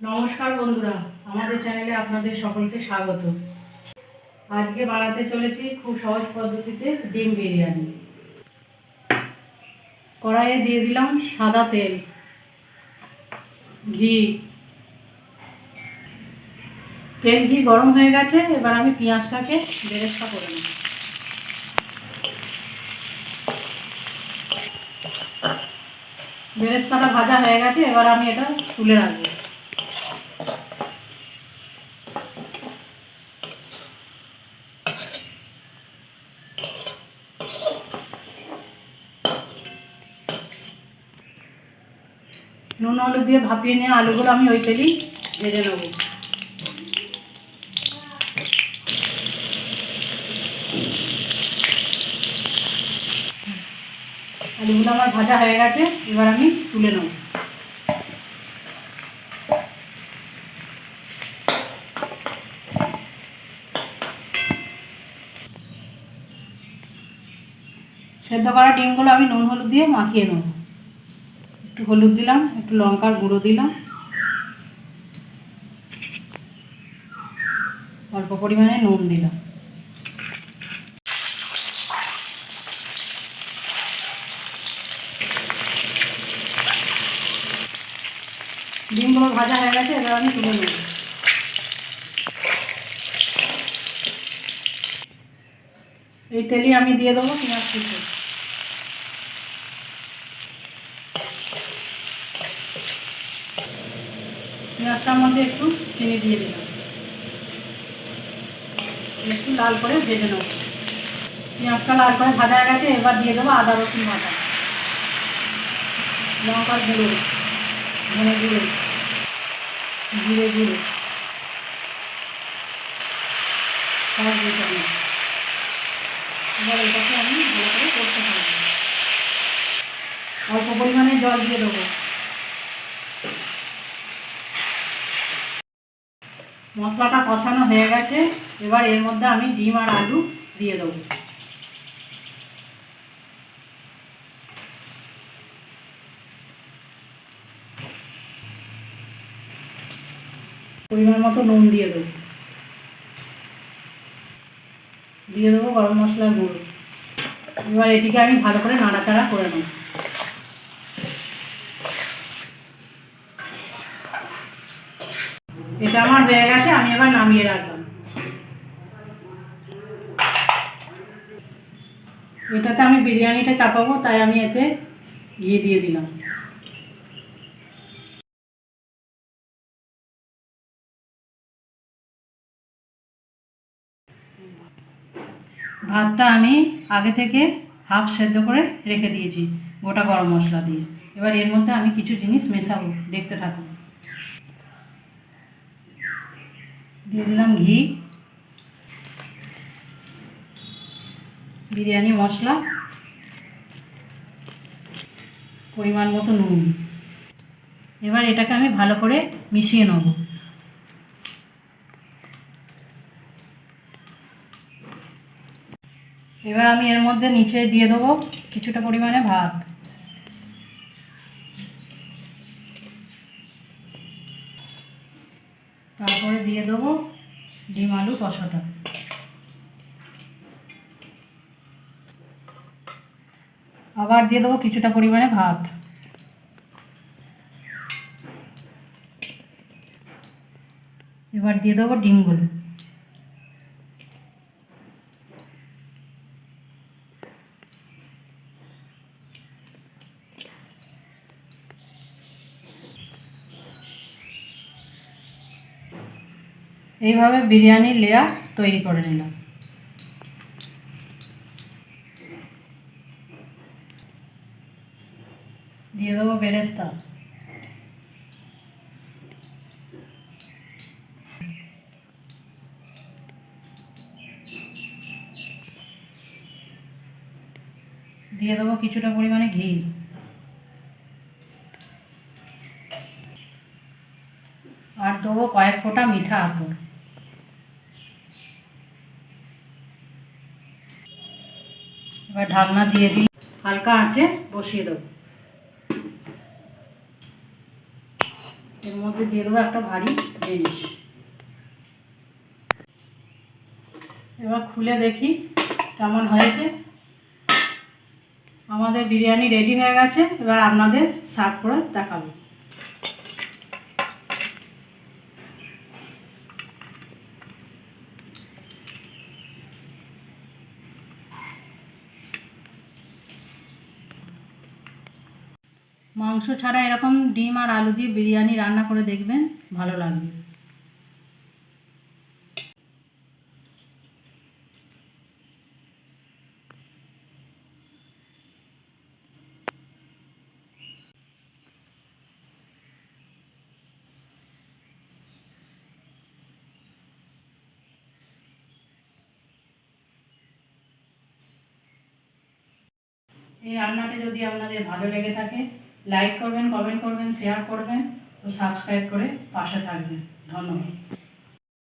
নমস্কার বন্ধুরা, আমাদের চ্যানেলে আপনাদের সকলকে স্বাগত। আজকে বানাতে চলেছি খুব সহজ পদ্ধতিতে ডিম বিরিয়ানি। কড়াইয়ে দিয়ে দিলাম সাদা তেল, ঘি। তেল ঘি গরম হয়ে গেছে, এবার আমি পেঁয়াজটাকে বেরেস্তা করে নেব। বেরেস্তাটা ভাজা হয়ে গেছে, এবার আমি এটা তুলে রাখবো। নুন হলুদ দিয়ে ভাপিয়ে নিয়ে আলুগুলো আমি ওই তেলেই ভেজে নেব। আলুগুলো আমার ভাজা হয়ে গেছে, এবার আমি তুলে নেব। সেদ্ধ করা ডিমগুলো আমি নুন হলুদ দিয়ে মাখিয়ে নেব। একটু হলুদ দিলাম, একটু লঙ্কার গুঁড়ো দিলাম, অল্প পরিমাণে নুন দিলাম। ডিমগুলো ভাজা হয়ে গেছে, এবার আমি তুলে নেব। এই তেলে আমি দিয়ে দেবো পেঁয়াজ কুচি। পেঁয়াজটার মধ্যে একটু চিনি দিয়ে দিলাম, একটু লাল করে ভেজে নেব। পেঁয়াজটা লাল করে ভাজা হয়ে গেছে, এবার দিয়ে দেবো আদা রসুন বাটা, লঙ্কার গুঁড়ো, ধনে গুঁড়ো, জিরে গুঁড়ো, সব দিয়ে দেবো। এবার এটাকে আমি ভালো করে করতে থাকবো। অল্প পরিমাণে জল দিয়ে দেবো। মশলাটা কষানো হয়ে গেছে, এবার এর মধ্যে আমি ডিম আর আলু দিয়ে দেবো। পরিমাণ মতো নুন দিয়ে দেবো। দিয়ে দেবো গরম মশলার গুঁড়ো। এবার এটিকে আমি ভালো করে নাড়াচাড়া করে নেব। এটা আমার হয়ে গেছে, আমি এবার নামিয়ে রাখলাম। এটাতে আমি বিরিয়ানিটা চাপাবো, তাই আমি এতে ঘি দিয়ে দিলাম। ভাতটা আমি আগে থেকে হাফ সেদ্ধ করে রেখে দিয়েছি গোটা গরম মশলা দিয়ে। এবার এর মধ্যে আমি কিছু জিনিস মেশাবো, দেখতে থাকুন। দিয়ে দিলাম ঘি, বিরিয়ানি মশলা, পরিমাণ মতো নুন। এবার এটাকে আমি ভালো করে মিশিয়ে নেব। এবার আমি এর মধ্যে নিচে দিয়ে দেবো কিছুটা পরিমাণে ভাত। তারপরে দিয়ে দেবো ডিম আলু কষাটা। আবার দিয়ে দেবো কিছুটা পরিমাণে ভাত। এবার দিয়ে দেবো ডিমগুলো। এইভাবে বিরিয়ানির লেয়ার তৈরি করে নিলাম। দিয়ে দেবো বেরেস্তা। দিয়ে দেবো কিছুটা পরিমাণে ঘি। আর দেবো কয়েক ফোঁটা মিঠা আতর। এবার ঢাকনা দিয়ে দিই, হালকা আঁচে বসিয়ে দেবো। এর মধ্যে দিয়ে দেবো একটা ভারী জিনিস। এবার খুলে দেখি কেমন হয়েছে। আমাদের বিরিয়ানি রেডি হয়ে গেছে। এবার আপনাদের সার্ভ করে দেখাবো। মাংস ছাড়া এরকম ডিম আর আলু দিয়ে বিরিয়ানি রান্না করে দেখবেন, ভালো লাগবে। এই রান্নাটা যদি আপনাদের ভালো লেগে থাকে, লাইক করবেন, কমেন্ট করবেন, শেয়ার করবেন ও সাবস্ক্রাইব করে পাশে থাকবেন। ধন্যবাদ।